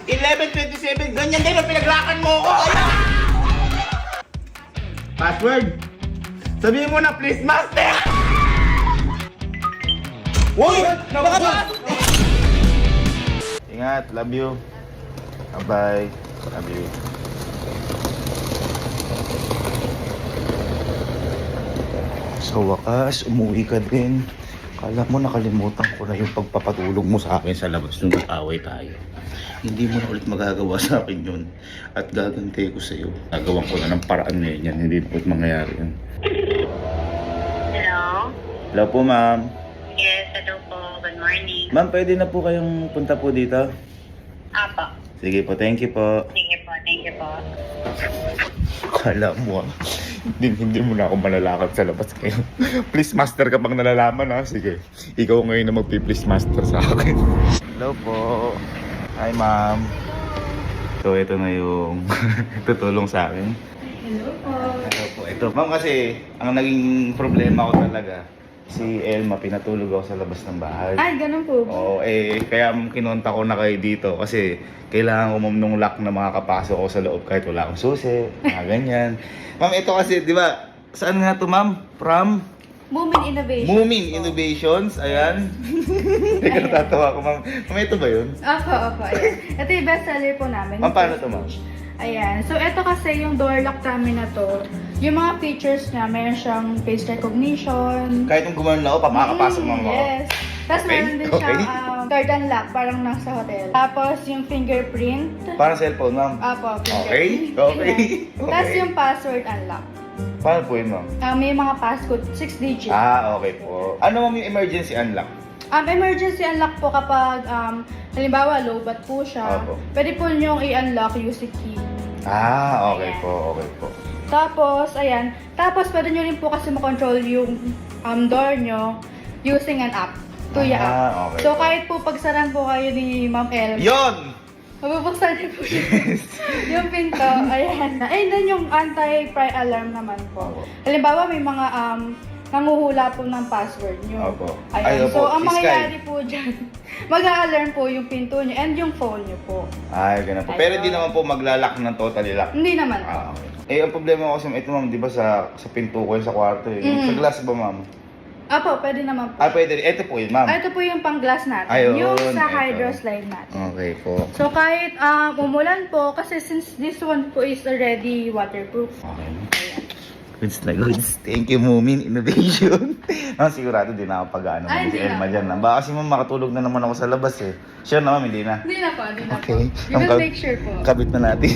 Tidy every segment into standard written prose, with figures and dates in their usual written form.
$11.27, ganyan din ang pinaglakan mo ko! Password! Sabihin mo na, please, master! Uy! Nakapasok! Ingat, love you. Bye-bye. Love you. Sa wakas, umuwi ka din. Kala mo nakalimutan ko na yung pagpapatulog mo sa akin sa labas nung nag-away tayo. Hindi mo na ulit magagawa sa akin yun. At gaganti ko sa'yo. Gagawan ko na ng paraan ngayon yan. Hindi na ulit mangyayari yan. Hello? Hello po, ma'am. Yes, hello po. Good morning. Ma'am, pwede na po kayong punta po dito? Apo. Sige po, thank you po. Sige po, thank you po. Kala mo hindi mo na ako malalakad sa labas kayo. Please master ka pang nalalaman ha. Sige, ikaw ngayon na magpi-please master sa akin. Hello po. Hi ma'am. So ito na yung tutulong sa akin. Hello po. Hello po. Ito ma'am kasi ang naging problema ko talaga. Si Elma, pinatulog ako sa labas ng bahay. Ay, ganun po. Oo, kaya kinonta ko na kayo dito kasi kailangan ko ma'am nung lock na makakapasok ako sa loob kahit wala akong susi, mga ganyan. Ma'am, ito kasi, di ba, saan nga to ma'am? From? Moomin Innovation. Moomin Innovations, ayan. Teka, natatawa ko ma'am. Ma'am, ito ba yun? Opo. Ayan. Ito yung bestseller po namin. Ma'am, paano to ma'am? Ayan. So, ito kasi yung door lock namin na to. Yung mga features niya, meron siyang face recognition. Kahit nung gumanon ako, makakapasok ma'am ako. Yes. Tapos Okay, meron din siyang okay. third unlock, parang nasa hotel. Tapos yung fingerprint. Parang cellphone ma'am. Opo, Okay, fingerprint. okay. Ayan. Tapos yung password unlock. Paano po yun ma'am? May mga passcode, 6 digits. Okay po. Ano ma'am yung emergency unlock? Emergency unlock po kapag, halimbawa, low-bat po siya. Opo. Pwede po niyong i-unlock using key. Okay Ayan. po, okay po. Tapos, ayan. Tapos, pwede nyo rin po kasi makontrol yung door nyo using an app. Tuya app. Okay So, po. kahit po pagsaran po kayo ni Ma'am El, Yon! mabubuksan niyo po yung pinto. Ayan. Ayun din yung anti-pry alarm naman po. Opo. Halimbawa, may mga nanguhula po ng password nyo. Opo. Ayan. Ay, opo. So, ang Fiskal. mangyayari po dyan, mag-a-alarm po yung pinto nyo and yung phone nyo po. Ay, ganun po. Ayun. Pero hindi naman po maglalak ng totally lock. Hindi naman po. Okay. Ang problema ko kasi ito ma'am, di ba sa pinto ko sa kwarto eh. Sa glass ba ma'am? Apo, pwede naman po. Pwede. Ito po yun ma'am. Ito po yung pang-glass natin. Ayun, yung sa ito. hydro slide natin. Okay po. So, kahit umulan po, kasi since this one po is already waterproof. Okay. Goods na goods. Thank you, Moomin Innovation. Sigurado din ako pag-ano Ay, si hindi Elma na. dyan. Baka kasi ma'am makatulog na naman ako sa labas eh. Sure na ma'am, hindi na. Hindi na po, hindi na Okay. po. We will make sure po. Kabit na natin.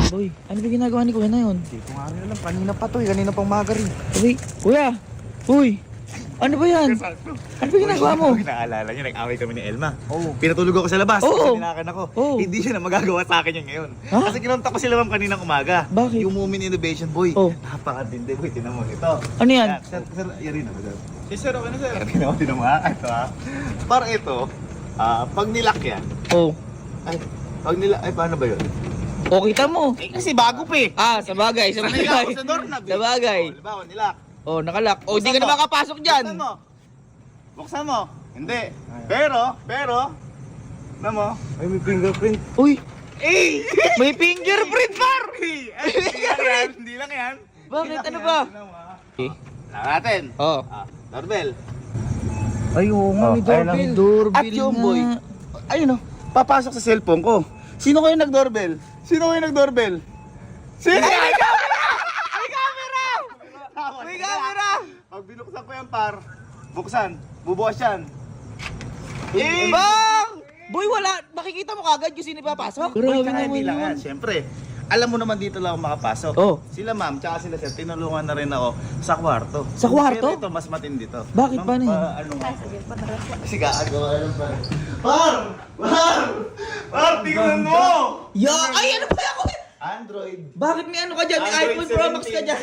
Boy, ano ba ginagawa ni Kuya na yun? Hindi ko nga rin alam. Kanina pa to eh. Kanina pang maga rin. Uy, Kuya! Uy! Ano ba yan? Ano ba ginagawa mo? Naalala niyo, nag-away kami ni Elma. Oo. Pinatulog ako sa labas. Oo. Kasi ninakan ako. Oo. Hindi siya na magagawa sa akin yan ngayon. Ha? Kasi kinontak ko sila ma'am kaninang umaga. Bakit? Yung Moomin Innovation boy. Oo. Napakatindi boy. Tinan mo. Ito. Ano yan? Sir, yari na. Sir, okay na sir. Tinan mo ha. Ito ha. Parang ito. Pag nilak yan. Oh. Pag nilak. Paano ba yun? O, kita mo. Kasi bago pa eh. Sa bagay, sa Sanay bagay. ako sa doorknob eh. Sa bagay. Halimbawa, nilak. Oh, nakalak. Oh, hindi ka Buksan na mo. makapasok dyan. Buksan mo. Buksan mo. Hindi. Pero. Ano mo? Ay, may fingerprint. Uy! Eh! May fingerprint, par! Hindi lang yan. Hindi lang yan. Bakit? Hindi Ano lang ba? yan. Tingnan mo, ha. Tingnan natin. Oh. Doorbell. Ay, oo nga. May ayun doorbell. At yung boy. Ayun o. Papasok sa cellphone ko. Sino kayo nag-doorbell? Sino kayo nag-doorbell? Sino? May camera! May camera! May camera! Pag binuksan ko yan, par. Buksan. Bubukas yan. Bang! Boy, wala. Makikita mo kagad yung sino papasok. Grabe Grabe hindi lang yan. Siyempre, alam mo naman dito lang ako makapasok. Oh. Sila ma'am, tsaka sila sir, tinulungan na rin ako sa kwarto. Sa kwarto? Pero ito, mas matindi to. Bakit? Ma'am, Paano yun? Ano nga? Kasi gaagawa lang pa. Par! Par! Par, tingnan mo! Ya! Ay, ano ba ako? Android. Bakit may ano ka dyan? May Android iPhone Pro Max ka 17. dyan.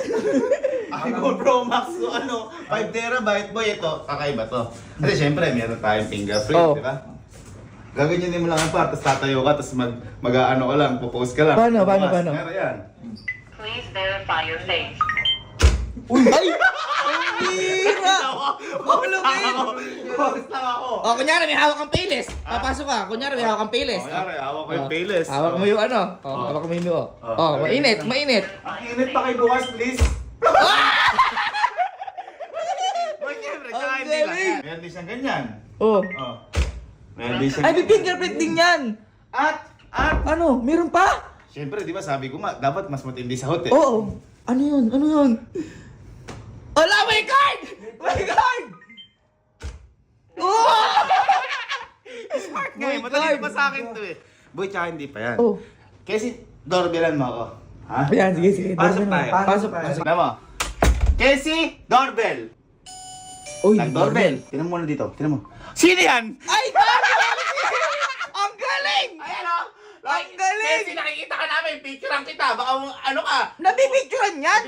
iPhone Pro Max, so ano, 5 terabyte boy, ito, kakaiba to. Kasi syempre, meron tayong fingerprint, Oh. di ba? Gaganyanin mo lang ang part, tapos tatayo ka, tapos mag-ano ka lang, popost ka lang. Paano? Meron yan. Please verify your face. Ay! Ang bira! Ang lupit! Post lang ako. O, kunyari may hawak kang paylist. Papasok ka. Kunyari may hawak kang paylist. Kunyari, hawak ko yung paylist. Hawak mo yung ano. Hawak mo yung mo. Oh, mainit, mainit. Ang init pa kay bukas, please. Boy, syempre, tsaka Ang hindi lang galing. yan. Meron din siyang ganyan. Oh. Oh. Meron din siyang Ay, may fingerprint din yan. At, Ano? Meron pa? syempre, di ba sabi ko nga, dapat mas matindi sa hotel. Oo. Ano yun? Ano yun? Ala, may card! May card! Oh! Smart nga eh, My madali God. pa sa akin to eh. Boy, tsaka hindi pa yan. Oh. Kasi, doorbellan mo ako. Ha? Ayan, sige, sige. Pasok tayo. Pasok. Alam mo? Casey, doorbell. Uy, Nag-doorbell. Tinan mo na dito. Tinan mo. Sino yan? Ay, galing! Ang galing! Ayan o. Ang galing! Casey, nakikita ka namin. Picturean kita. Baka ano ka. Nabibicturan yan?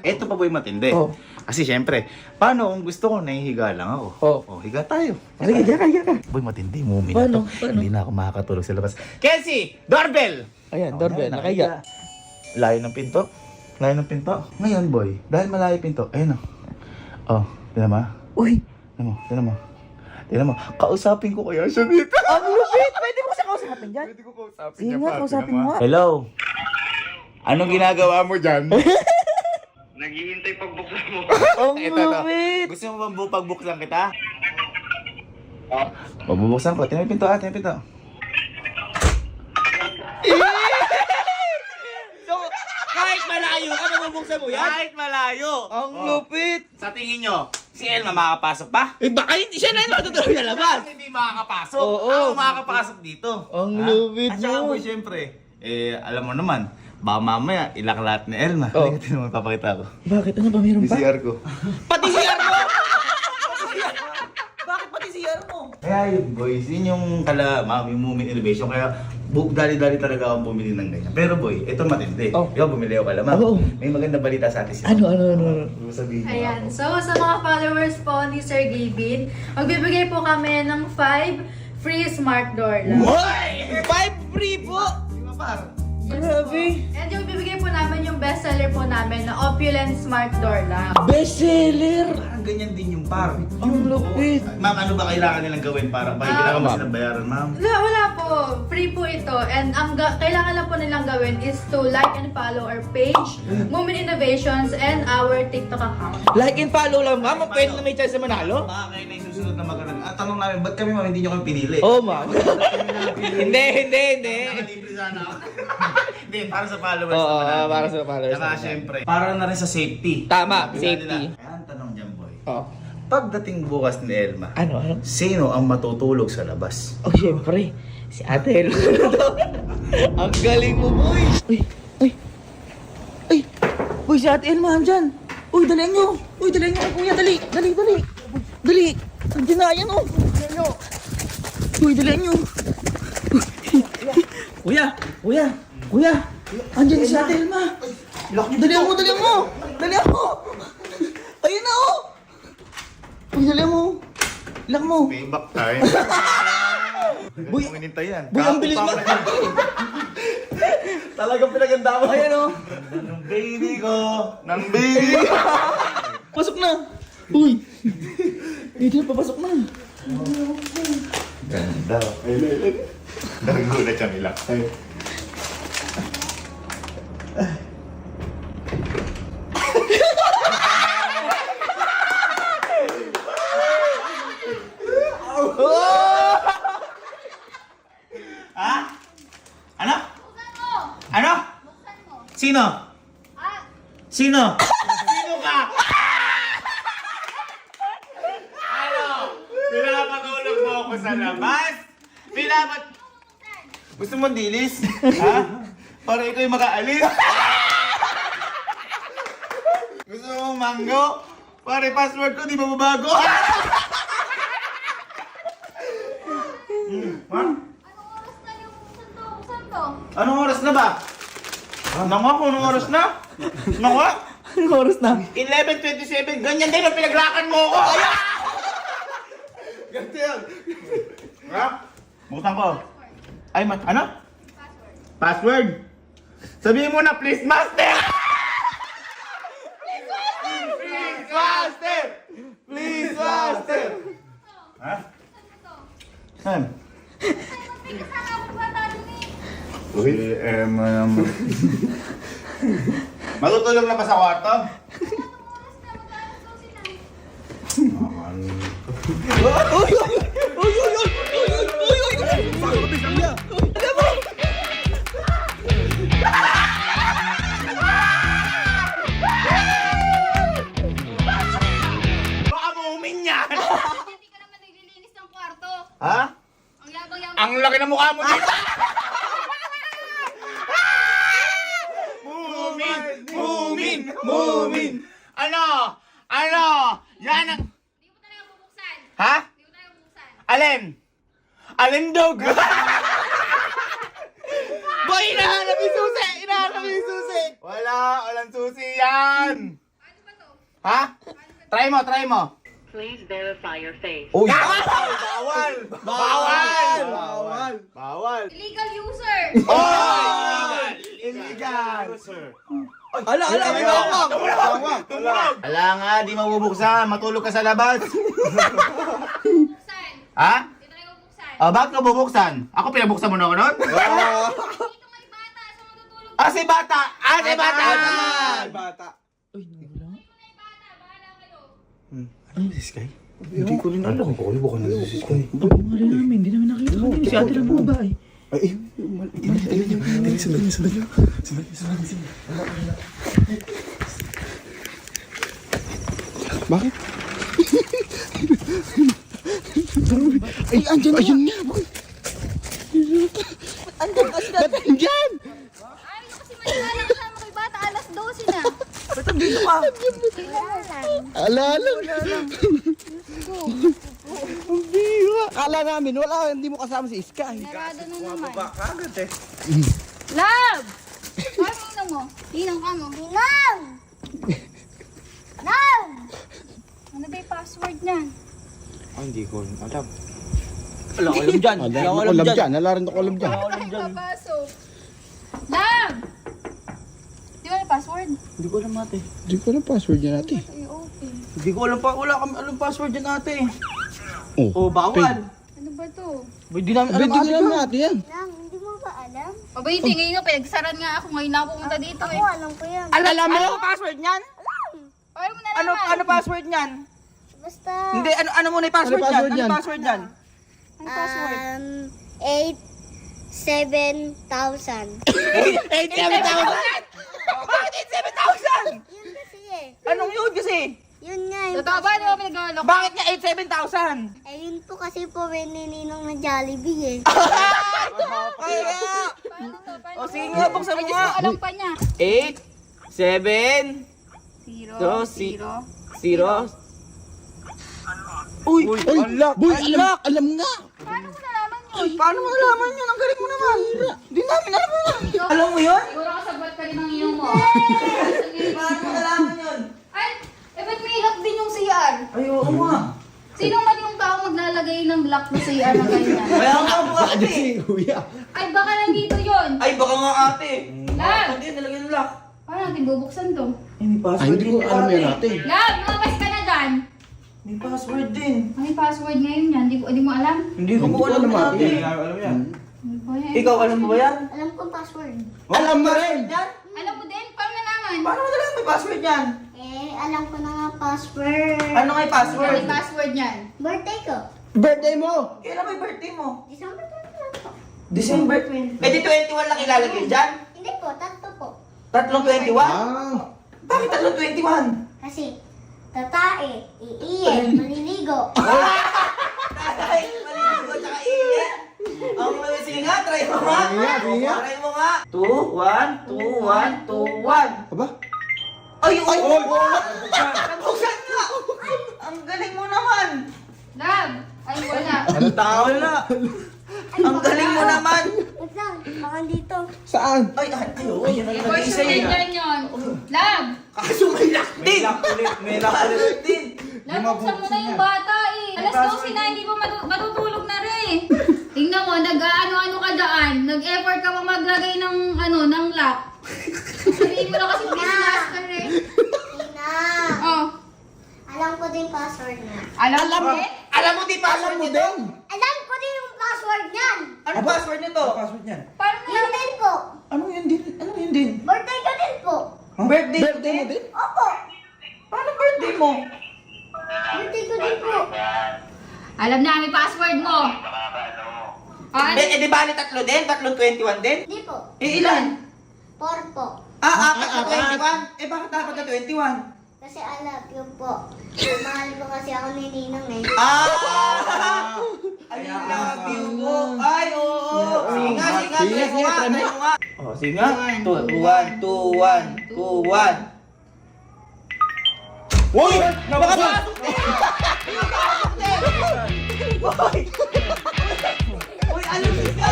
Ito pa boy matindi. Oh. Kasi syempre, paano kung gusto ko, nahihiga lang ako. Oh. Higa tayo. Sige, higa ka. Boy, matindi mo. Paano? Paano? Hindi na ako makakatulog sa labas. Casey, doorbell. Ayan, doorbell. Nakahiga. Layo ng pinto. Layo ng pinto. Ngayon, boy, dahil malayo pinto, ayun o. Oh, tinan mo. Uy, Tinan mo, tinan mo. Tinan mo, kausapin ko kaya siya dito. ang lupit! Pwede mo siya kausapin dyan? Pwede ko kausapin Sige niya nga, pa. kausapin Tinan mo nga. Hello? Anong ginagawa mo dyan? Naghihintay pagbuksan mo. Ang Ito, ito. lupit! Gusto mo bang pagbuksan kita? Pabubuksan ko. Tinan mo yung pinto, tinan yung pinto. So, kahit malayo ka, mabubuksan mo yan? Kahit malayo. Ang Oh. lupit! Sa tingin nyo, si Elma makakapasok pa? Eh, baka hindi siya na yung matutulog na labas. Hindi makakapasok. Oo. Ako makakapasok dito. Ang Ha? lupit At saka mo. boy, syempre, alam mo naman, baka mamaya ilaklat ni Elma. Oh. Hindi ko papakita ko. Bakit? Ano ba meron pa? PCR ko. Pati CR mo! Bakit pati CR mo? Kaya yun boys, yun yung yung Moomin Innovation. Kaya dali-dali talaga akong bumili ng ganyan. Pero boy, ito matindi. Oh. Ikaw bumili ako kalamang. Oo. May maganda balita sa atin siya. Ano? Sabihin mo Ayan. ako. So, sa mga followers po ni Sir Gavin, magbibigay po kami ng 5 free smart door lang. Hoy! 5 free po! Di ba par? Grabe! And yung bibigay po namin yung bestseller po namin na opulent smart door lang. Bestseller! Parang ganyan din yung par. Ang lupit! Ma'am, ano ba kailangan nilang gawin para kailangan mo ma'am. silang bayaran, ma'am? Wala po. Free po ito. And ang kailangan lang po nilang gawin is to like and follow our page, Moomin Innovations, and our TikTok account. Like and follow lang, ma'am. Pwede na may chance na manalo? Baka kayo na yung susunod na magandang. Tanong namin, ba't kami ma'am hindi nyo kami pinili? Oo, ma'am. Hindi. Nakalibre sana ako. Hindi, para sa followers Oo, naman natin. para sa followers Saka naman. syempre, para na rin sa safety. Tama, Sabi safety. nila, Kaya ang tanong dyan, boy. Oh. Pagdating bukas ni Elma, Ano? sino ang matutulog sa labas? Oh, syempre. Si Ate El. Ang galing mo, boy! Ay! Boy, si Ate Elma andyan! Uy, dalihan nyo! Uy, dalihan nyo! Kuya, dali! Dali! Andyan na, yan, oh! Uy, dalihan nyo! Kuya! Andyan si Ate Elma! Dalihan mo! Ayun na, oh! Uy, dalihan mo! Lock mo! Payback time. Boy, Minintay yan. boy, ang bilis mo! Talagang pinaganda mo. Ayan, oh! Ng baby ko. Ng baby ko. Pasok na! Uy! Hindi na papasok na. Ganda. Nagulat siya nila. Ha? Ano? Ano? Sino? Sino? Sino ka? Ano? Pinapatulog mo ako sa labas? Gusto mo dilis? Ha? Para ikaw yung makaalis? Gusto mo mango? Pare, password ko di mababago. Ha? Anong oras na ba? Nanga, kung anong oras na? Nanga? Anong oras na? 11:27, ganyan din ang pinaglakan mo ko! Ayan! Ganito yan! Ha? Buksan ko. Ay, ano? Password. Sabihin mo na, please, master! Please, master! Please, master! Ha? Saan? Uy, Emma naman. Matutulog na ba sa kwarto? Baka muumin yan! Hindi ka naman naglilinis ng kwarto. Ha? Ang yabang-yabang. Ang laki ng mukha mo dito! Muumin! Muumin! Muumin! Ano? Ano? Yan ang... Hindi mo talaga bubuksan. Ha? Hindi mo talaga bubuksan. Alin? Alindog! Boy, hinahanap yung susi! Hinahanap yung susi! Wala! Walang susi yan! Ano ba to? Ha? Try mo, try mo! Please verify your face. Uy! Bawal! Bawal! Bawal! Bawal! Illegal user. Oh! Illegal! Ala, may bawang! Tumunog! Wala nga, di mabubuksan. Matulog ka sa labas. Buksan. Ha? Hindi talaga bubuksan. Bakit ka bubuksan? Ako pinabuksan mo na ako nun? Dito may bata. Saan matutulog? Si bata! Si bata! Bata. Uy, nawala. Dito may bata. Bahala kayo. Ano si Sky? Hindi ko rin alam. Baka na si Sky. Bago nga rin namin, hindi namin nakita kanina. Si ate lang bumaba eh. Ay, sabi niyo. Bakit? Ay, andyan nga, boy. Andyan kasi na. Ba't andyan? Ayaw nyo kasi maniwala kasama kay bata. Alas 12 na. Ba't nandito ka? Alala. Ang bira. Kala namin, wala, hindi mo kasama si Sky. Narado na naman. Love! Ano ninang mo? Ninang ka mo? Ninang! Love! Ano ba yung password niyan? Hindi ko rin alam. Wala ko alam dyan. Wala ko alam dyan. Wala rin ako alam dyan. Wala ko alam dyan. Papasok. Love! Di ba yung password? Hindi ko alam ate. Hindi ko alam password niya natin. Ito i-open. Hindi ko alam pa. Wala kami alam password dyan ate. Oh, Oh, bawal. Ano ba to? Hindi namin alam Hindi ko ate. alam natin yan. Lang, hindi mo ba alam? O ba hindi, ngayon nga, pinagsaran nga ako. Ngayon na ako pumunta dito eh. Alam ko yan. Alam mo? Ano password niyan? Paano mo Ano nalaman? password niyan? Basta, Hindi, ano muna yung password Ano niyan? password Ano niyan? password niyan? Ano password? 7,000. 87,000! Bakit 87,000? Yun kasi eh. Anong yun kasi? Yun nga yung Totoo ba? Di ba pinag-alok? Bakit nga 87,000? Eh, yun po kasi po nininong ng Jollibee eh. Kaya! Paano to? Paano O to? sige nga, buksan mo Ay, Diyos nga. ko, alam pa niya. 8, 7, 0, 0. 0. Uy! Uy, unlock! boy, Unlock! alam nga. Paano mo nalaman yun? Ay, paano mo nalaman yun? Ang galing mo naman! Hindi namin alam mo yun! Alam mo yun? Siguro kasabot ka rin ng iyong mo. Paano mo nalaman yun? Ay, ba't may lock din yung CR? Ay, oo nga. Sino man yung tao maglalagay ng lock na CR na ganyan? Kaya nga po ate! Kuya. Ay, baka nandito yun. Ay, baka nga ate! Lab! Hindi, nalagyan ng lock. Paano natin bubuksan to? Ay, may password Ay, hindi ko din, alam ate. yan natin. Lab, lumabas ka na dyan. May password din. Ano yung password ngayon yan? Hindi mo alam? Hindi ko po alam ate. Alam yan. Ano ba yan? Ikaw, alam mo ba yan? Alam ko password. Alam mo rin. Yan? Alam mo din? Paano nalaman? Paano mo nalaman may password yan? Eh, alam ko na nga password. Ano nga yung Ano password? yung password niyan? Birthday ko. Birthday mo. Kailan may birthday mo? December 21 po. December 20. Eh di 21 lang ilalagay dyan? Hindi po, tatlo po. Tatlong 21? Ah. Bakit tatlong 21? Kasi, tatae, iiye, maliligo. Tatay, maliligo tsaka iye. Ang sige nga, try mo nga. Sige nga. Try mo nga. 2, 1, 2, 1, 2, 1. Aba? Ay, ay, nabuksan nga. Ang galing mo naman. Lab! Ay, wala. Ano tao na? Ang galing mo naman. Wait lang, baka dito. Saan? Ay, oo, yan ang For nag-iisa sure yun. yan yun. Lab! Kaso may lock din. May lock ulit. din. Lab, buksan mo na yung bata eh. Alas 12 na, hindi pa matutulog na rin. Tingnan mo, nag-ano-ano ka daan. Nag-effort ka pa maglagay ng ng lock. Sabihin mo na kasi please master eh. Tina, Oh, alam ko din password na. alam mo eh? Alam mo di password nito? Alam ko din yung password niyan. Ano password nito? Password niyan. Paano Yun na din po. Ano yun din? Ano yun din? Birthday ko din po. Birthday mo Birthday mo din? din? Opo. Paano birthday mo? Birthday ko din po. Alam namin password mo. Ah, Di bali tatlo din? Tatlong 21 din? Hindi po. Ilan? 4 po. Apat na 21? Dapat na 21? Kasi I love you po. Mahal ko kasi ako ni Ninong eh. I love you po. Ay, oo. Sige nga, sige nga. Sige, Try mo nga, try mo. try mo nga. Oh, sige nga. 2-1. Uy! Baka pasok din! Uy, alam mo siya!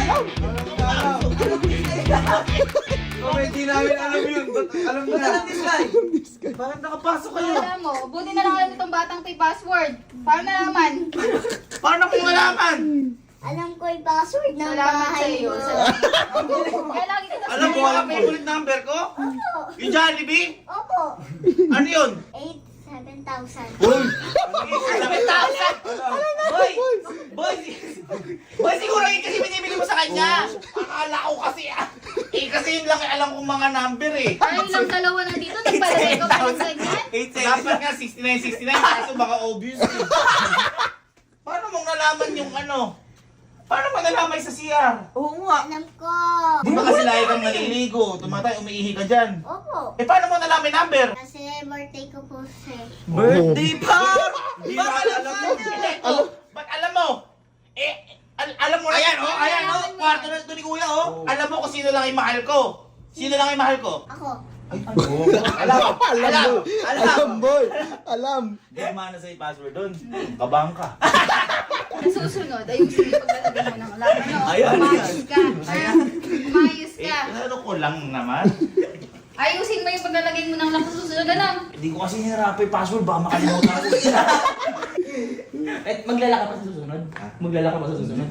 Hindi namin alam yun. Alam Ba't alam this guy? Bakit nakapasok kayo? alam mo, buti na lang alam itong batang to password. Paano nalaman? Paano kung malaman? Alam ko yung password ng Salamat sa bahay iyo. mo. Kaya lagi kita Alam mo ang favorite number ko? Opo. Yung Jollibee? Opo. Ano yun? 7,000. Uy! 7,000! Boy, siguro yun kasi binibili mo sa kanya. Akala ko kasi kasi yun lang alam kong mga number eh. Ay, ilang dalawa na dito, nagpalagay ka pa ng ganyan. Dapat nga 69, kaso baka obvious eh. Paano mong nalaman yung Paano mo nalaman sa CR? Oo nga. Alam ko. Di ba kasi lagi kang naliligo, tumatay, umiihi ka dyan. Opo. Eh paano mo nalaman yung number? Kasi birthday ko po siya. Birthday pa! Di ba alam mo? Ba't alam mo? Alam mo na ayan kwarto na ito ni Kuya Alam mo kung sino lang yung mahal ko. Sino lang yung mahal ko? Ako. Alam, boy! Alam! Hindi mana sa password doon. Kabang ka. Nasusunod, ayusin mo paglalagay mo ng alam. Ayan, Umayos ka. Umayos ka. Ano ko lang naman. Ayusin mo yung paglalagay mo ng lock sa susunod na lang. Hindi ko kasi hinarapan yung password, baka makalimutan ko. Maglalaka pa sa susunod? Maglalaka pa sa susunod?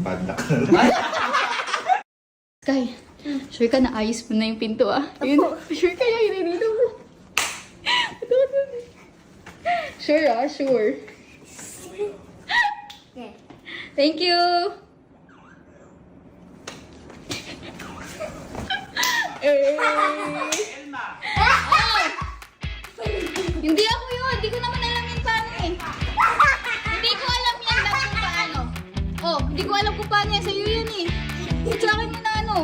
Padlock. Sky, sure ka na ayos mo na yung pinto ah. Ayun, sure ka yun dito mo. Sure ah, sure. Okay. Thank you. Hindi ako yun. Hindi ko naman alam yan paano eh. Hindi ko alam yan lang kung paano. Oh, hindi ko alam kung paano yan. Sa'yo yan eh. Sa akin yun na ano.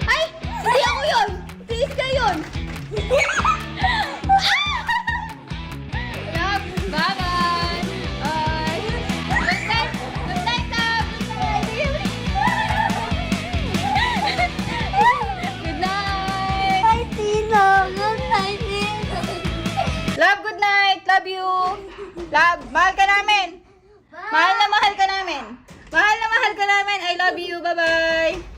Ay! Hindi ako yun! Tiis ka yun! Love, bye-bye! Bye! Good night! Good night, love! Good night! Ay, Tino. Good night, Tino. Love, good night! Love you! Love, mahal ka namin! Mahal na mahal ka namin! Mahal na mahal ka namin! I love you! Bye-bye!